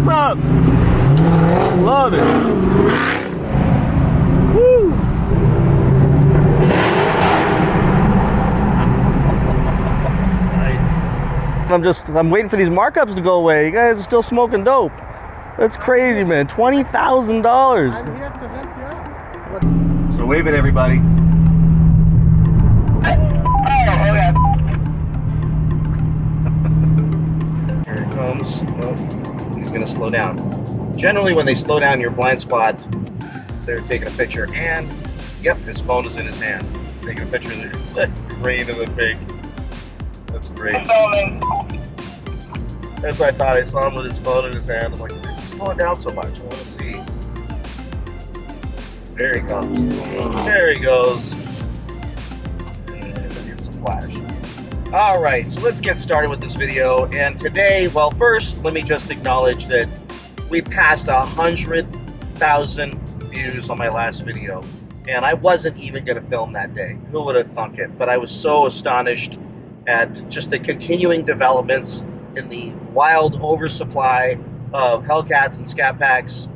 What's up? Love it. Woo! Nice. I'm waiting for these markups to go away. You guys are still smoking dope. That's crazy, man. $20,000. I'm here to help you out. So wave it, everybody. Here it comes. Oh, he's gonna slow down. Generally, when they slow down your blind spot, they're taking a picture, and yep, his phone is in his hand. He's taking a picture of the brain of the pig. That's great. That's what I thought. I saw him with his phone in his hand. I'm like, why is he slowing down so much? I want to see. There he comes. There he goes. And here's a flash. All right, so let's get started with this video. And today, well, first, let me just acknowledge that we passed 100,000 views on my last video. And I wasn't even going to film that day. Who would have thunk it? But I was so astonished at just the continuing developments in the wild oversupply of Hellcats and Scat Packs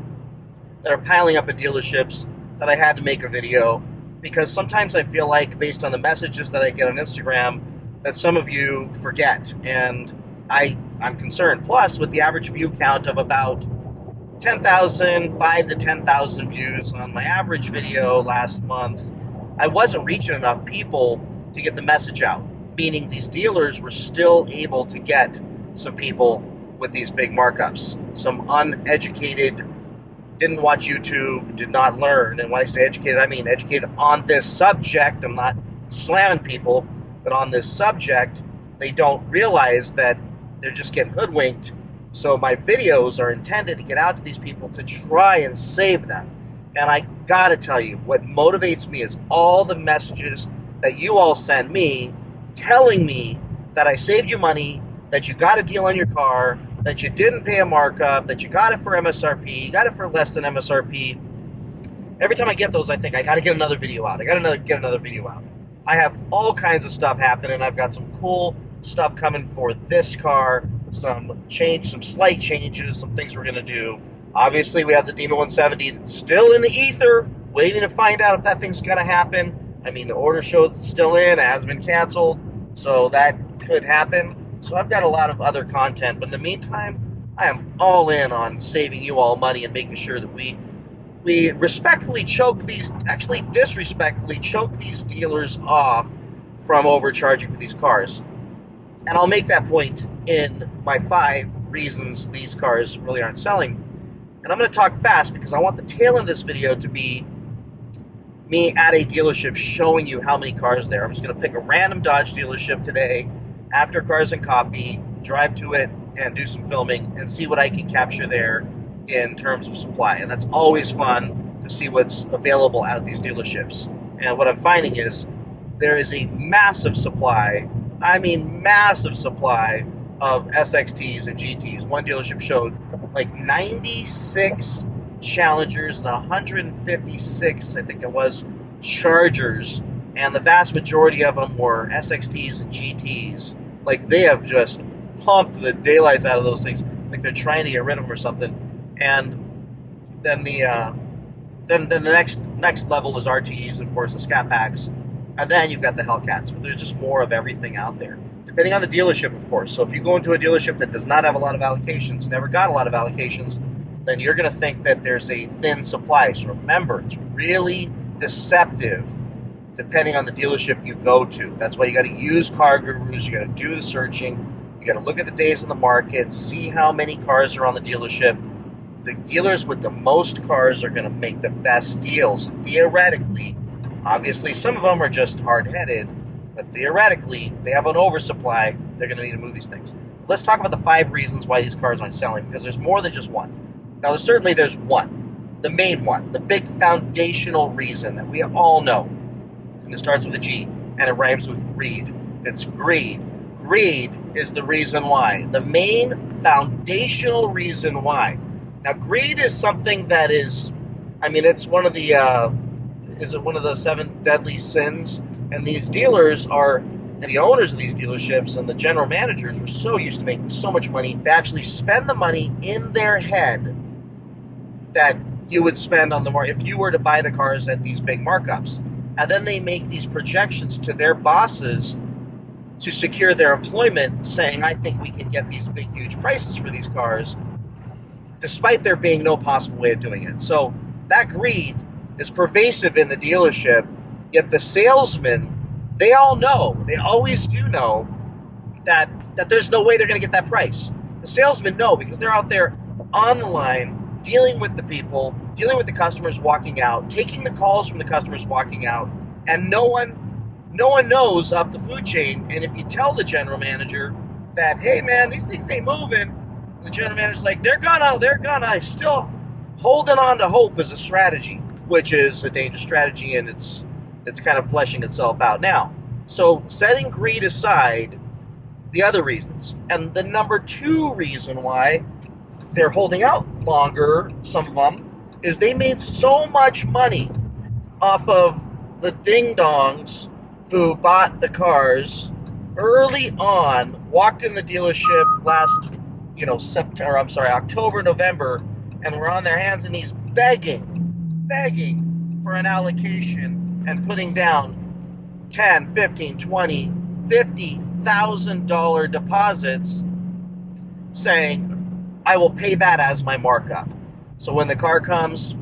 that are piling up at dealerships that I had to make a video, because sometimes I feel like, based on the messages that I get on Instagram, that some of you forget, and I'm concerned. Plus, with the average view count of about 10,000, 5 to 10,000 views on my average video last month, I wasn't reaching enough people to get the message out, meaning these dealers were still able to get some people with these big markups. Some uneducated, didn't watch YouTube, did not learn. And when I say educated, I mean educated on this subject. I'm not slamming people, but on this subject, they don't realize that they're just getting hoodwinked. So my videos are intended to get out to these people to try and save them. And I gotta tell you, what motivates me is all the messages that you all send me telling me that I saved you money, that you got a deal on your car, that you didn't pay a markup, that you got it for MSRP, you got it for less than MSRP. Every time I get those, I think, I gotta get another video out. I gotta get another video out. I have all kinds of stuff happening. I've got some cool stuff coming for this car, some slight changes, some things we're gonna do. Obviously, we have the Demon 170 that's still in the ether, waiting to find out if that thing's gonna happen. I mean, the order shows it's still in, it has been canceled, so that could happen. So I've got a lot of other content, but in the meantime, I am all in on saving you all money and making sure that we respectfully choke these, actually disrespectfully choke these dealers off from overcharging for these cars. And I'll make that point in my 5 reasons these cars really aren't selling. And I'm going to talk fast because I want the tail end of this video to be me at a dealership showing you how many cars are there. I'm just going to pick a random Dodge dealership today, after Cars and Coffee, drive to it and do some filming and see what I can capture there in terms of supply. And that's always fun to see what's available out of these dealerships. And what I'm finding is there is a massive supply, I mean massive supply, of SXTs and GTs. One dealership showed like 96 Challengers and 156, I think it was, Chargers, and the vast majority of them were SXTs and GTs. Like, they have just pumped the daylights out of those things, like they're trying to get rid of them or something. And then the next level is RTEs, and of course the Scat Packs, and then you've got the Hellcats. But there's just more of everything out there, depending on the dealership, of course. So if you go into a dealership that does not have a lot of allocations, never got a lot of allocations, then you're going to think that there's a thin supply. So remember, it's really deceptive depending on the dealership you go to. That's why you got to use Car Gurus. You got to do the searching. You got to look at the days in the market, see how many cars are on the dealership. The dealers with the most cars are going to make the best deals, theoretically. Obviously, some of them are just hard-headed, but theoretically, they have an oversupply. They're going to need to move these things. Let's talk about the 5 reasons why these cars aren't selling, because there's more than just one. Now, there's one, the main one, the big foundational reason that we all know. And it starts with a G, and it rhymes with greed. It's greed. Greed is the reason why. The main foundational reason why. Now, greed is something that is, I mean, it's one of the, is it one of the 7 deadly sins? And these dealers are And the owners of these dealerships and the general managers were so used to making so much money, they actually spend the money in their head that you would spend on the market if you were to buy the cars at these big markups. And then they make these projections to their bosses to secure their employment, saying, I think we can get these big, huge prices for these cars, despite there being no possible way of doing it. So that greed is pervasive in the dealership, yet the salesmen, they all know, they always do know that there's no way they're going to get that price. The salesmen know because they're out there on the line, dealing with the people, dealing with the customers walking out, taking the calls from the customers walking out, and no one knows up the food chain. And if you tell the general manager that, hey man, these things ain't moving, the general manager's like, they're gonna, still holding on to hope is a strategy, which is a dangerous strategy, and it's kind of fleshing itself out now. So setting greed aside, the other reasons, and the number 2 reason why they're holding out longer, some of them, is they made so much money off of the ding-dongs who bought the cars early on, walked in the dealership last, October, November, and were on their hands and knees begging for an allocation and putting down $10, $15, $20, $50,000 deposits, saying, I will pay that as my markup. So when the car comes,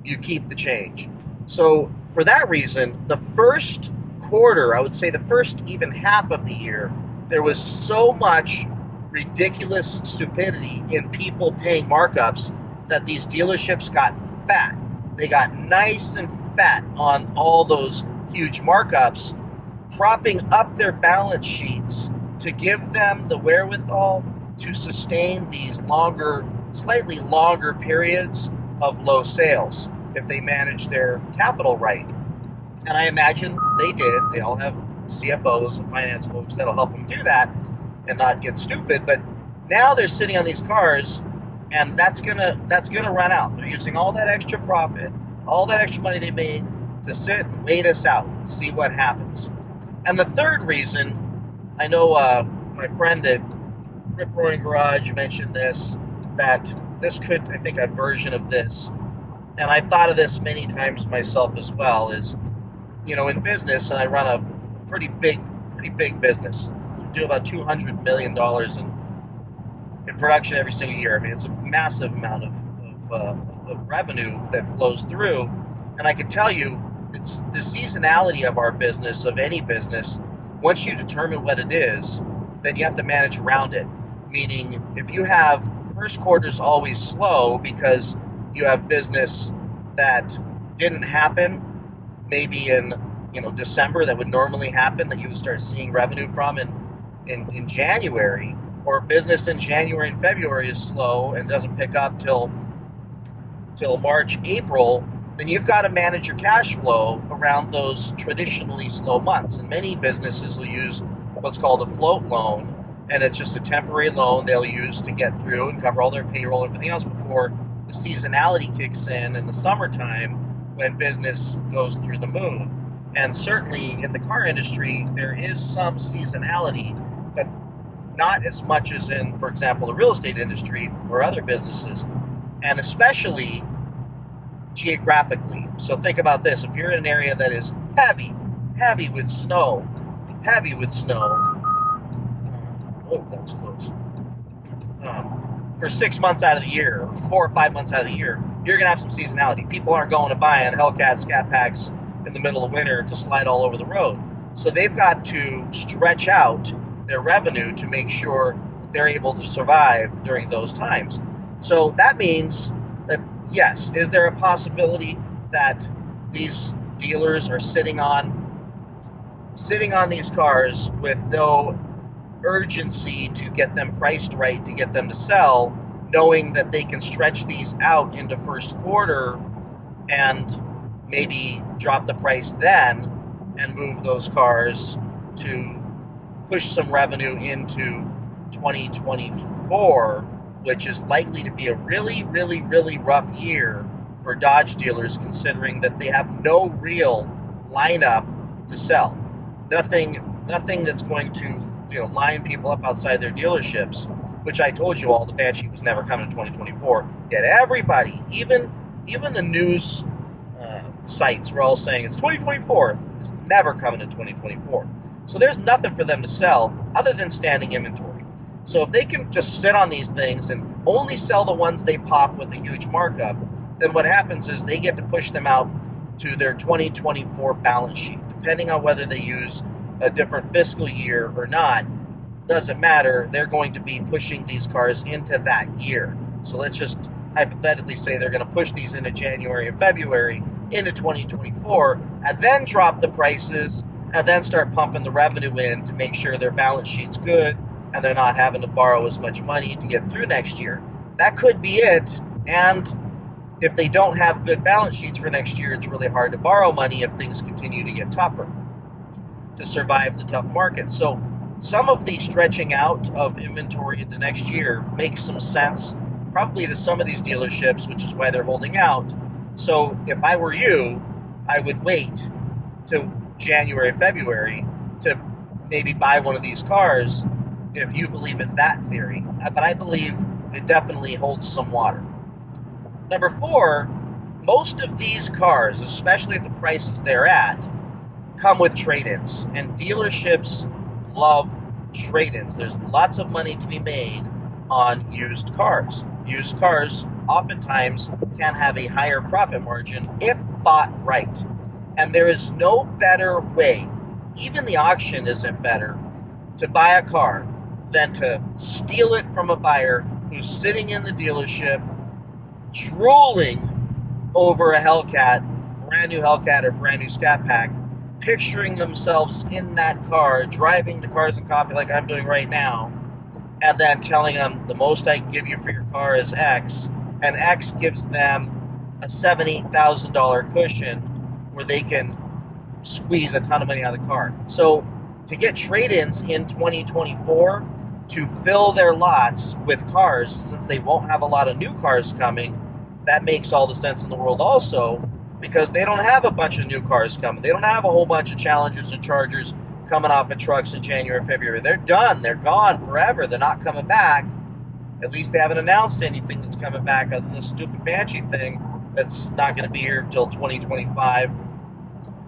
you keep the change. So for that reason, the first quarter, I would say the first even half of the year, there was so much ridiculous stupidity in people paying markups that these dealerships got fat. They got nice and fat on all those huge markups, propping up their balance sheets to give them the wherewithal to sustain these slightly longer periods of low sales if they manage their capital right. And I imagine they did. They all have CFOs and finance folks that'll help them do that and not get stupid. But now they're sitting on these cars, and that's gonna run out. They're using all that extra profit, all that extra money they made to sit and wait us out and see what happens. And the third reason, I know my friend at Rip Roaring Garage mentioned this, that this could, I think, a version of this, and I've thought of this many times myself as well, is, in business, and I run a pretty big business. We do about $200 million in production every single year. I mean, it's a massive amount of revenue that flows through. And I can tell you, it's the seasonality of our business, of any business. Once you determine what it is, then you have to manage around it. Meaning, if you have first quarter's always slow because you have business that didn't happen maybe in December that would normally happen, that you would start seeing revenue from in January, or business in January and February is slow and doesn't pick up till March, April, then you've got to manage your cash flow around those traditionally slow months. And many businesses will use what's called a float loan, and it's just a temporary loan they'll use to get through and cover all their payroll and everything else before the seasonality kicks in the summertime when business goes through the moon. And certainly in the car industry, there is some seasonality, but not as much as in, for example, the real estate industry or other businesses, and especially geographically. So think about this. If you're in an area that is heavy with snow, oh, that was close. For 6 months out of the year, or 4 or 5 months out of the year, you're going to have some seasonality. People aren't going to buy on Hellcats, Scat Packs in the middle of winter to slide all over the road. So they've got to stretch out their revenue to make sure that they're able to survive during those times. So that means that, yes, is there a possibility that these dealers are sitting on these cars with no urgency to get them priced right, to get them to sell, knowing that they can stretch these out into first quarter and maybe drop the price then and move those cars to push some revenue into 2024, which is likely to be a really, really, really rough year for Dodge dealers, considering that they have no real lineup to sell. Nothing nothing that's going to, line people up outside their dealerships, which I told you all, the Banshee was never coming in 2024. Yet everybody, even the news sites were all saying it's 2024. It's never coming in 2024. So there's nothing for them to sell other than standing inventory. So if they can just sit on these things and only sell the ones they pop with a huge markup, then what happens is they get to push them out to their 2024 balance sheet. Depending on whether they use a different fiscal year or not, doesn't matter. They're going to be pushing these cars into that year. So let's just hypothetically say they're going to push these into January and February into 2024, and then drop the prices, and then start pumping the revenue in to make sure their balance sheet's good and they're not having to borrow as much money to get through next year. That could be it. And if they don't have good balance sheets for next year, it's really hard to borrow money if things continue to get tougher to survive the tough market. So some of the stretching out of inventory into next year makes some sense, probably to some of these dealerships, which is why they're holding out. So if I were you, I would wait till January, February to maybe buy one of these cars if you believe in that theory. But I believe it definitely holds some water. Number 4, most of these cars, especially at the prices they're at, come with trade-ins. And dealerships love trade-ins. There's lots of money to be made on used cars. Used cars oftentimes can have a higher profit margin if bought right. And there is no better way, even the auction isn't better, to buy a car than to steal it from a buyer who's sitting in the dealership drooling over a Hellcat, brand new Hellcat or brand new Scat Pack, picturing themselves in that car, driving to Cars and Coffee like I'm doing right now, and then telling them the most I can give you for your car is X, and X gives them a $7,000, $8,000 cushion where they can squeeze a ton of money out of the car. So to get trade-ins in 2024 to fill their lots with cars, since they won't have a lot of new cars coming, that makes all the sense in the world also, because they don't have a bunch of new cars coming. They don't have a whole bunch of Challengers and Chargers coming off of trucks in January, February. They're done. They're gone forever. They're not coming back. At least they haven't announced anything that's coming back other than this stupid Banshee thing that's not going to be here until 2025.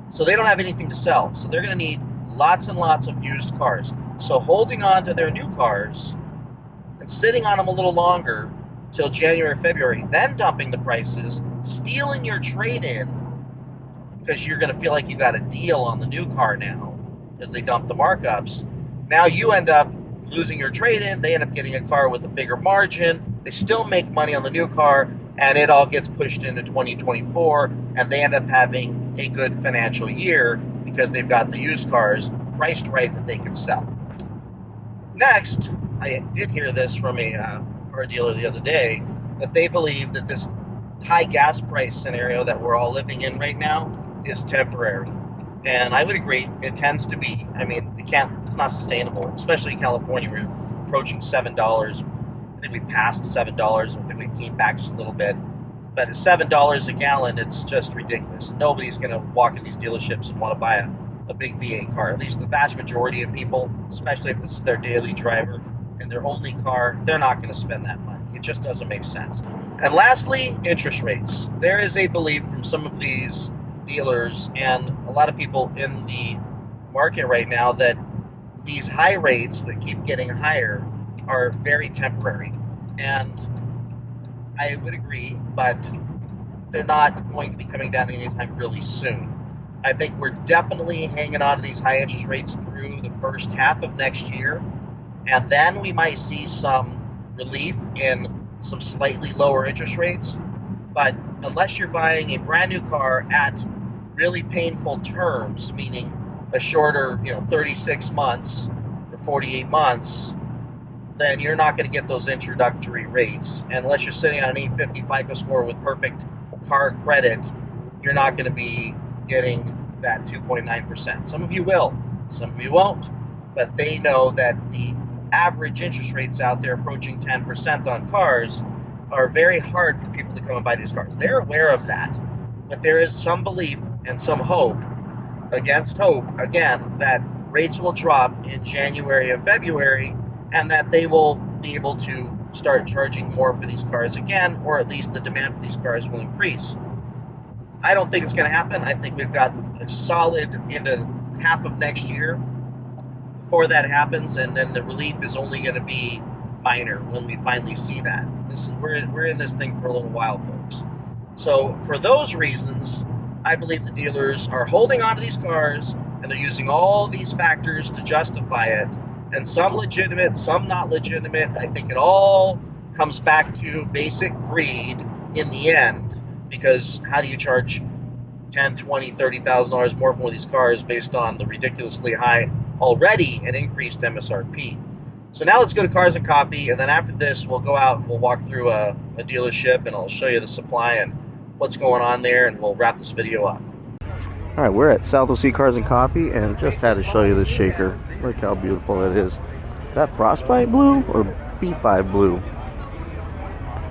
So they don't have anything to sell. So they're going to need lots and lots of used cars. So holding on to their new cars and sitting on them a little longer till January, February, then dumping the prices, stealing your trade-in because you're going to feel like you got a deal on the new car now as they dump the markups. Now you end up losing your trade-in. They end up getting a car with a bigger margin. They still make money on the new car, and it all gets pushed into 2024, and they end up having a good financial year because they've got the used cars priced right that they can sell. Next, I did hear this from a car dealer the other day, that they believe that this high gas price scenario that we're all living in right now is temporary. And I would agree, it tends to be. I mean, it's not sustainable, especially in California. We're approaching $7. I think we passed $7. I think we came back just a little bit. But at $7 a gallon, it's just ridiculous. Nobody's going to walk in these dealerships and want to buy a big V8 car. At least the vast majority of people, especially if this is their daily driver and their only car, they're not going to spend that money. It just doesn't make sense. And lastly, interest rates. There is a belief from some of these dealers and a lot of people in the market right now that these high rates that keep getting higher are very temporary. And I would agree, but they're not going to be coming down anytime really soon. I think we're definitely hanging on to these high interest rates through the first half of next year, and then we might see some relief in some slightly lower interest rates. But unless you're buying a brand new car at really painful terms, meaning a shorter, 36 months or 48 months, then you're not going to get those introductory rates. And unless you're sitting on an 850 FICO score with perfect car credit, you're not going to be getting that 2.9%. Some of you will, some of you won't, but they know that the average interest rates out there approaching 10% on cars are very hard for people to come and buy these cars. They're aware of that, but there is some belief and some hope, against hope, again, that rates will drop in January and February, and that they will be able to start charging more for these cars again, or at least the demand for these cars will increase. I don't think it's going to happen. I think we've got a solid into half of next year before that happens, and then the relief is only going to be minor when we finally see that. We're in this thing for a little while, folks. So for those reasons, I believe the dealers are holding on to these cars, and they're using all these factors to justify it, and some legitimate, some not legitimate. I think it all comes back to basic greed in the end, because how do you charge $10, $20, $30,000 more for one of these cars based on the ridiculously high, already an increased MSRP? So now let's go to Cars and Coffee, and then after this we'll go out and we'll walk through a dealership, and I'll show you the supply and what's going on there, and we'll wrap this video up. All right, we're at South OC Cars and Coffee, and just had to show you this shaker. Look how beautiful that is. Is that Frostbite blue or B5 blue?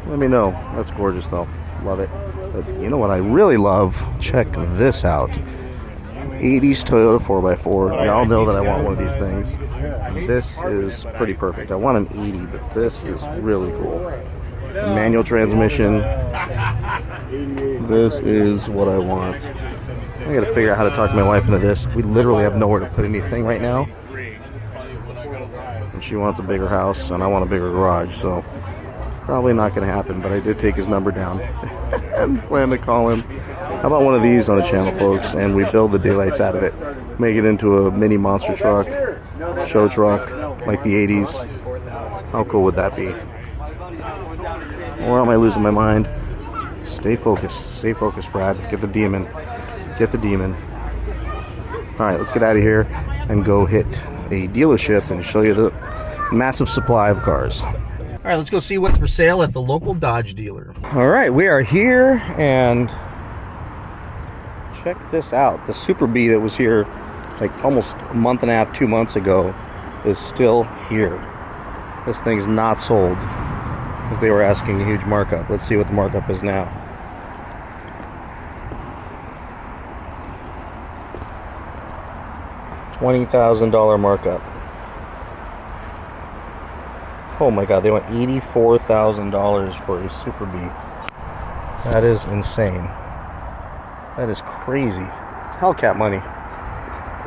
Let me know. That's gorgeous though. Love it. But you know what I really love? Check this out. 80s Toyota 4x4. Y'all know that I want one of these things. This is pretty perfect. I want an 80, but this is really cool. Manual transmission. This is what I want. I gotta figure out how to talk my wife into this. We literally have nowhere to put anything right now. And she wants a bigger house, and I want a bigger garage, so probably not gonna happen, but I did take his number down and plan to call him. How about one of these on the channel, folks, and we build the daylights out of it. Make it into a mini monster truck, show truck, like the 80s. How cool would that be? Or am I losing my mind? Stay focused, Brad. Get the demon. Get the demon. Alright, let's get out of here and go hit a dealership and show you the massive supply of cars. Alright, let's go see what's for sale at the local Dodge dealer. Alright, we are here, and check this out. The Super Bee that was here like almost a month and a half, 2 months ago is still here. This thing's not sold, because they were asking a huge markup. Let's see what the markup is now. $20,000 markup. Oh my god, they want $84,000 for a Super Bee. That is insane. That is crazy. It's Hellcat money.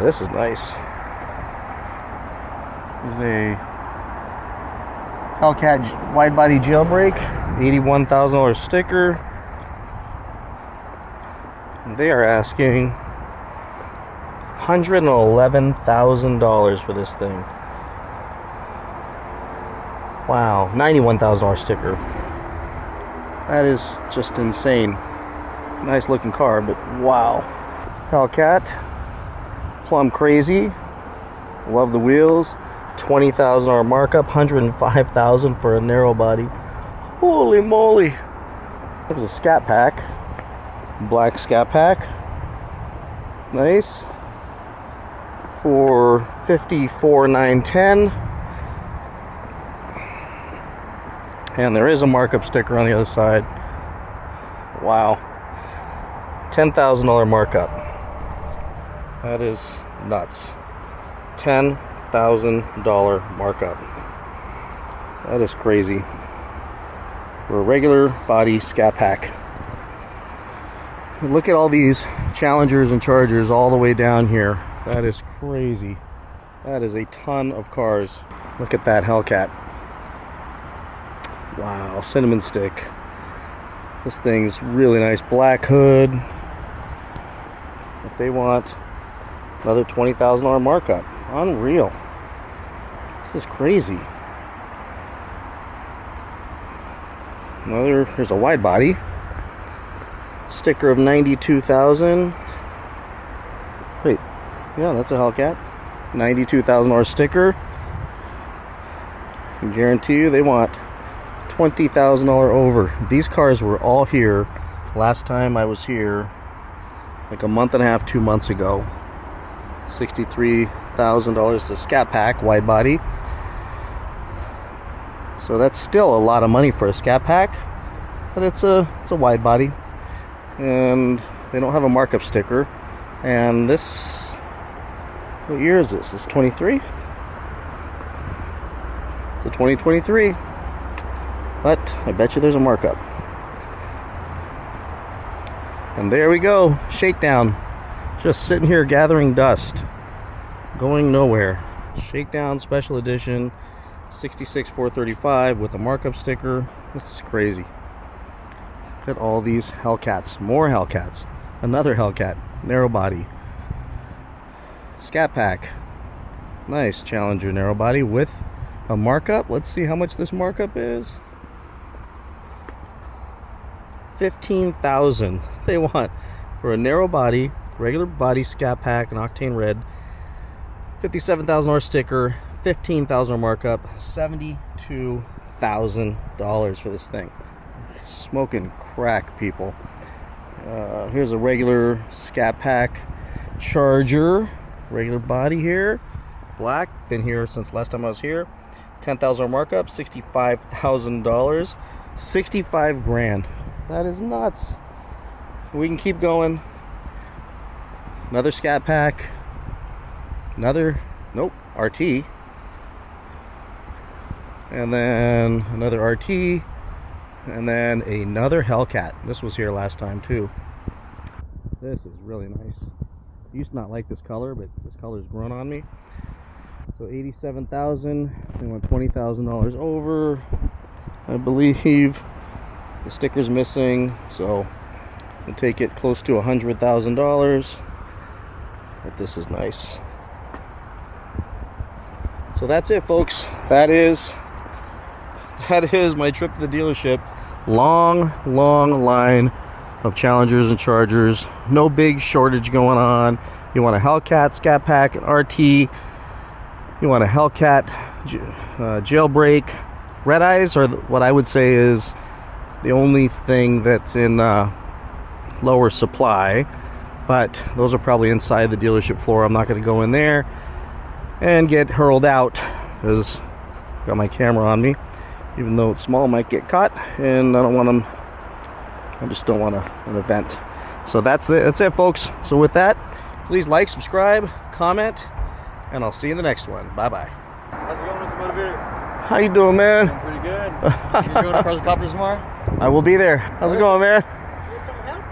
This is nice. This is a Hellcat wide body jailbreak, $81,000 sticker. And they are asking $111,000 for this thing. Wow, $91,000 sticker. That is just insane. Nice looking car, but wow. Hellcat, plum crazy. Love the wheels. $20,000 markup, $105,000 for a narrow body. Holy moly! There's a Scat Pack, black Scat Pack. Nice. For $54,910. And there is a markup sticker on the other side. Wow. $10,000 markup. That is nuts. $10,000 markup. That is crazy. For a regular body Scat Pack. Look at all these Challengers and Chargers all the way down here. That is crazy. That is a ton of cars. Look at that Hellcat. Wow, cinnamon stick. This thing's really nice. Black hood. If they want another $20,000 markup. Unreal. This is crazy. Here's a wide body. Sticker of $92,000. Wait, yeah, that's a Hellcat. $92,000 sticker. I guarantee you they want $20,000 over. These cars were all here last time I was here, like a month and a half, 2 months ago. $63,000. The Scat Pack wide body. So that's still a lot of money for a Scat Pack, but it's a wide body, and they don't have a markup sticker. And this What year is this? It's 23? It's a 2023. But I bet you there's a markup. And there we go. Shakedown. Just sitting here gathering dust. Going nowhere. Shakedown special edition. 66 435 with a markup sticker. This is crazy. Look at all these Hellcats. More Hellcats. Another Hellcat. Narrow body. Scat Pack. Nice Challenger narrow body with a markup. Let's see how much this markup is. 15,000 they want for a narrow body, regular body Scat Pack, an octane red. $57,000 sticker, 15,000 markup, $72,000 for this thing. Smoking crack, people. Here's a regular Scat Pack Charger, regular body here, black. Been here since last time I was here. 10,000 markup, $65,000, 65 grand. That is nuts. We can keep going. Another Scat Pack. Another, nope, RT. And then another RT. And then another Hellcat. This was here last time too. This is really nice. I used to not like this color, but this color's grown on me. So 87,000. They went $20,000 over, I believe. The sticker's missing, so we'll take it close to $100,000. But this is nice. So that's it, folks. That is my trip to the dealership. Long line of Challengers and Chargers. No big shortage going on. You want a Hellcat, Scat Pack, an RT. You want a Hellcat jailbreak. Red Eyes are what I would say is the only thing that's in lower supply, but those are probably inside the dealership floor. I'm not going to go in there and get hurled out because I've got my camera on me. Even though it's small, might get caught, and I don't want them. I just don't want an event. So that's it. That's it, folks. So with that, please like, subscribe, comment, and I'll see you in the next one. Bye bye. How's it going, Mr. Motivator? How you doing, man? I'm pretty good. You going across the copters tomorrow? I will be there. How's it going, man? Need some help?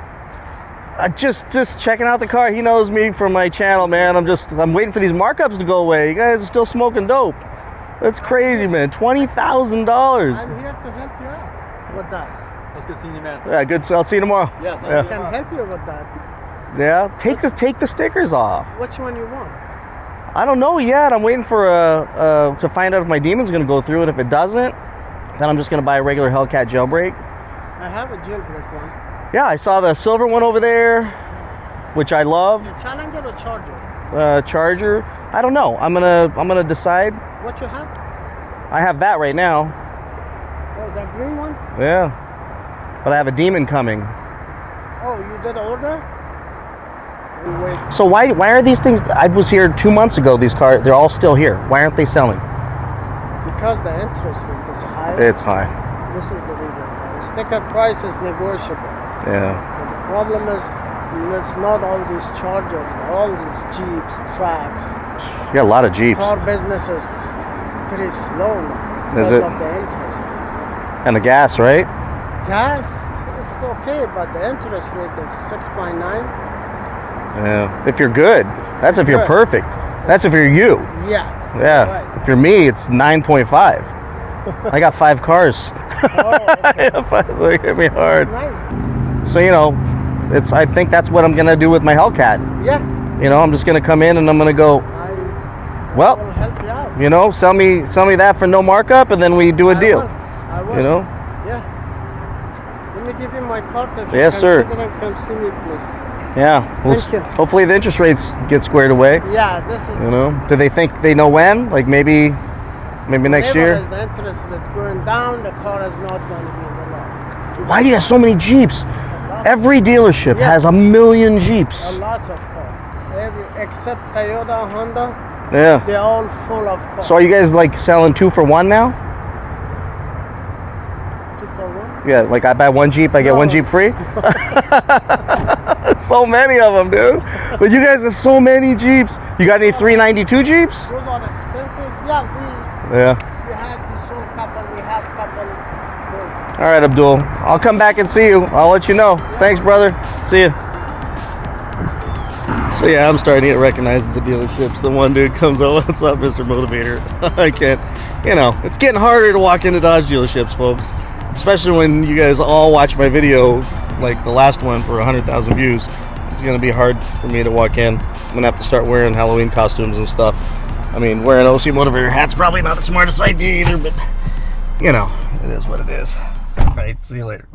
Just checking out the car. He knows me from my channel, man. I'm waiting for these markups to go away. You guys are still smoking dope. That's crazy, man. $20,000. I'm here to help you out with that. That's good seeing you, man. Yeah, good. So I'll see you tomorrow. Yes, yeah. I can help you with that. Yeah, take the stickers off. Which one you want? I don't know yet. I'm waiting for to find out if my demon's gonna go through, and if it doesn't, then I'm just gonna buy a regular Hellcat jailbreak. I have a jailbreak one. Yeah, I saw the silver one over there, which I love. Challenger or Charger? Charger. I don't know. I'm gonna decide. What you have? I have that right now. Oh, that green one? Yeah. But I have a demon coming. Oh, you did order? We wait. So why are these things? I was here 2 months ago. These cars, they're all still here. Why aren't they selling? Because the interest rate is high. It's high. This is the reason. The sticker price is negotiable. Yeah. But the problem is, it's not all these Chargers, all these Jeeps, trucks. You got a lot of Jeeps. Car business is pretty slow now because Is it? of the interest. And the gas, right? Gas is okay, but the interest rate is 6.9. Yeah. If you're good. That's if you're Good. perfect. That's if you're you. Yeah. Yeah. Right. If you're me, it's 9.5. I got 5 cars. Oh, okay. So it hit me hard. Nice. So I think that's what I'm gonna do with my Hellcat. Yeah. I'm just gonna come in and I'm gonna go. I Well, will help you out. sell me that for no markup, and then we do a deal. I will. Yeah. Let me give you my card. If Yes, you sir. can come see me, please. Yeah. Thank you. Hopefully the interest rates get squared away. Yeah, this is. Do they think they know when? Like maybe next year? Whenever is the interest rate going down, the car is not going to be in the lot. Why do you have so many Jeeps? Every dealership Yes. has a million Jeeps. Lots of cars. Except Toyota, Honda, Yeah. they're all full of cars. So are you guys like selling 2 for 1 now? 2 for 1? Yeah, like I buy 1 Jeep, I get No. 1 Jeep free? So many of them, dude. But you guys have so many Jeeps. You got any 392 Jeeps? Those are expensive. Yeah, we had we sold couple. We have couple more. All right, Abdul. I'll come back and see you. I'll let you know. Thanks, brother. See you. So yeah, I'm starting to get recognized at the dealerships. The one dude comes over, what's up, Mr. Motivator? I can't, you know, it's getting harder to walk into Dodge dealerships, folks. Especially when you guys all watch my video, like the last one for 100,000 views. It's gonna be hard for me to walk in. I'm gonna have to start wearing Halloween costumes and stuff. I mean, wearing an OC Motivator hat's probably not the smartest idea either, but you know, it is what it is. All right, see you later.